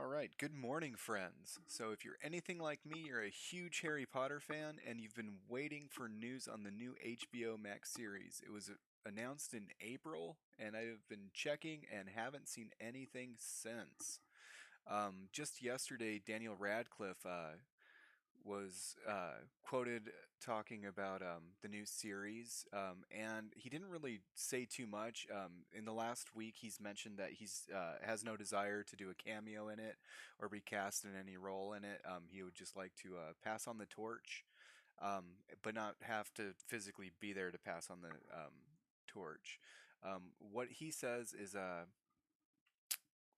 All right, good morning, friends. So, if you're anything like me, you're a huge Harry Potter fan and you've been waiting for news on the new HBO Max series. It was announced in April, and I've been checking and haven't seen anything since. Just yesterday, Daniel Radcliffe was quoted talking about the new series, and he didn't really say too much. In the last week, he's mentioned that he's has no desire to do a cameo in it or be cast in any role in it. He would just like to pass on the torch, but not have to physically be there to pass on the torch. What he says is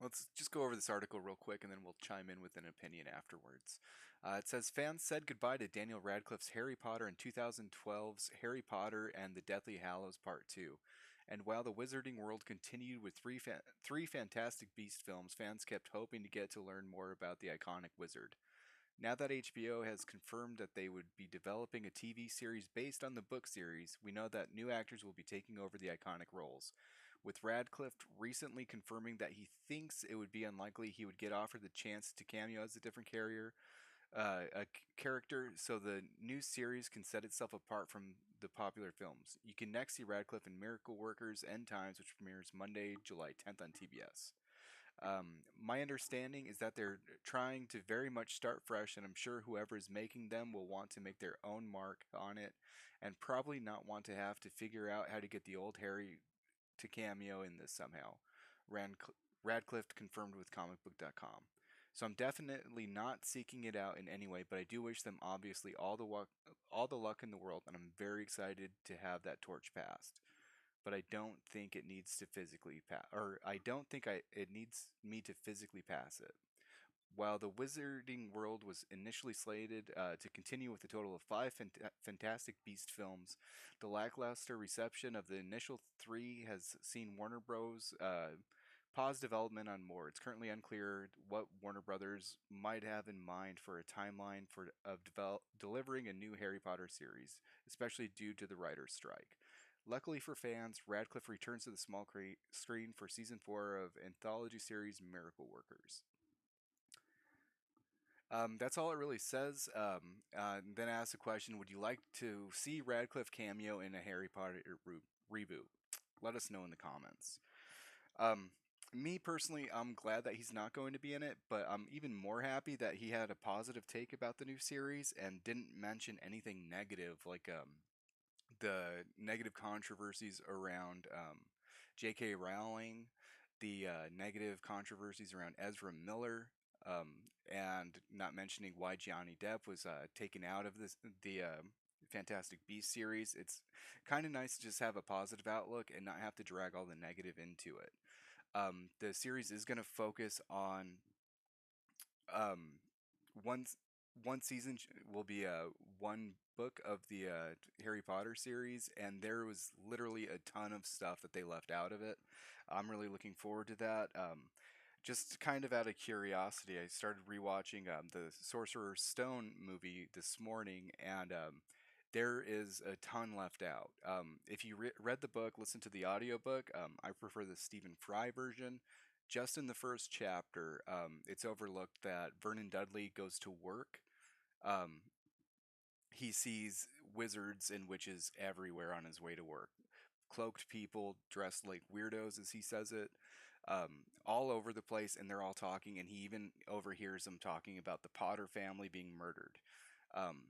let's just go over this article real quick and then we'll chime in with an opinion afterwards. It says fans said goodbye to Daniel Radcliffe's Harry Potter in 2012's Harry Potter and the Deathly Hallows Part 2. And while the Wizarding World continued with three Fantastic Beast films, fans kept hoping to get to learn more about the iconic wizard. Now that HBO has confirmed that they would be developing a TV series based on the book series, we know that new actors will be taking over the iconic roles. With Radcliffe recently confirming that he thinks it would be unlikely he would get offered the chance to cameo as a different character, so the new series can set itself apart from the popular films. You can next see Radcliffe in Miracle Workers End Times, which premieres Monday, July 10th on TBS. My understanding is that they're trying to very much start fresh, and I'm sure whoever is making them will want to make their own mark on it, and probably not want to have to figure out how to get the old Harry to cameo in this somehow. Radcliffe confirmed with comicbook.com. So I'm definitely not seeking it out in any way, but I do wish them obviously all the luck in the world, and I'm very excited to have that torch passed. But I don't think it needs to physically pass, or I don't think it needs me to physically pass it. While the Wizarding World was initially slated to continue with a total of five Fantastic Beast films, the lackluster reception of the initial three has seen Warner Bros. Pause development on more. It's currently unclear what Warner Brothers might have in mind for a timeline of delivering a new Harry Potter series, especially due to the writer's strike. Luckily for fans, Radcliffe returns to the small screen for season 4 of anthology series Miracle Workers. That's all it really says. Then I asked the question: would you like to see Radcliffe cameo in a Harry Potter reboot? Let us know in the comments. Um, Me personally, I'm glad that he's not going to be in it, but I'm even more happy that he had a positive take about the new series and didn't mention anything negative, like the negative controversies around J.K. Rowling, the negative controversies around Ezra Miller, and not mentioning why Johnny Depp was taken out of the Fantastic Beasts series. It's kind of nice to just have a positive outlook and not have to drag all the negative into it. The series is going to focus on um, one one season will be one book of the Harry Potter series, and there was literally a ton of stuff that they left out of it. I'm really looking forward to that. Just kind of out of curiosity, I started rewatching the Sorcerer's Stone movie this morning, and there is a ton left out. If you read the book, listen to the audiobook. I prefer the Stephen Fry version. Just in the first chapter, it's overlooked that Vernon Dudley goes to work. Um, he sees wizards and witches everywhere on his way to work. Cloaked people dressed like weirdos, as he says it, all over the place, and they're all talking, and he even overhears them talking about the Potter family being murdered. Um,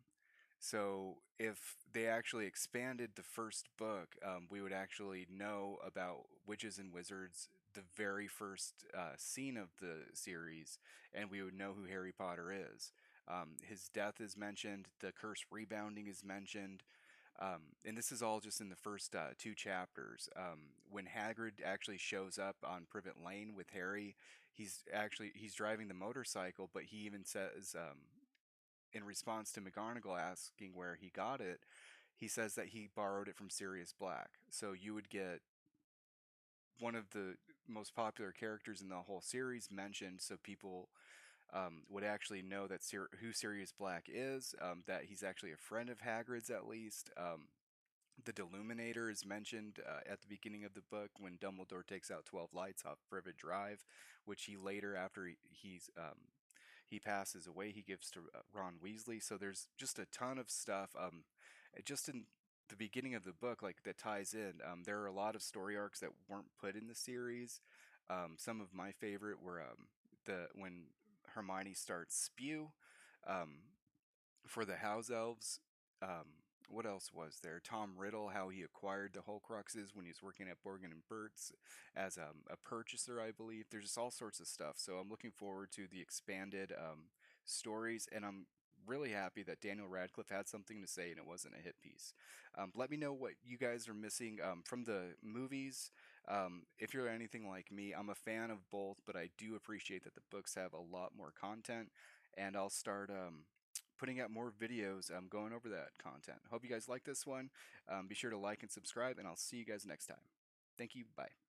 so if they actually expanded the first book, we would actually know about witches and wizards the very first scene of the series, and we would know who Harry Potter is. His death is mentioned, the curse rebounding is mentioned, and this is all just in the first two chapters. When Hagrid actually shows up on Privet Lane with Harry, he's driving the motorcycle, but he even says in response to McGonagall asking where he got it, he says that he borrowed it from Sirius Black. So you would get one of the most popular characters in the whole series mentioned, so people would actually know that who Sirius Black is, that he's actually a friend of Hagrid's at least. The Deluminator is mentioned at the beginning of the book when Dumbledore takes out 12 lights off Privet Drive, which he later, after he passes away, he gives to Ron Weasley. So there's just a ton of stuff. Just in the beginning of the book, like that ties in. There are a lot of story arcs that weren't put in the series. Some of my favorite were the when Hermione starts Spew. Um, for the house elves. What else was there? Tom Riddle, how he acquired the Horcruxes when he was working at Borgin and Burt's as a purchaser, I believe. There's just all sorts of stuff. So I'm looking forward to the expanded stories, and I'm really happy that Daniel Radcliffe had something to say and it wasn't a hit piece. Let me know what you guys are missing from the movies. If you're anything like me, I'm a fan of both, but I do appreciate that the books have a lot more content, and I'll start putting out more videos going over that content. Hope you guys like this one. Be sure to like and subscribe, and I'll see you guys next time. Thank you. Bye.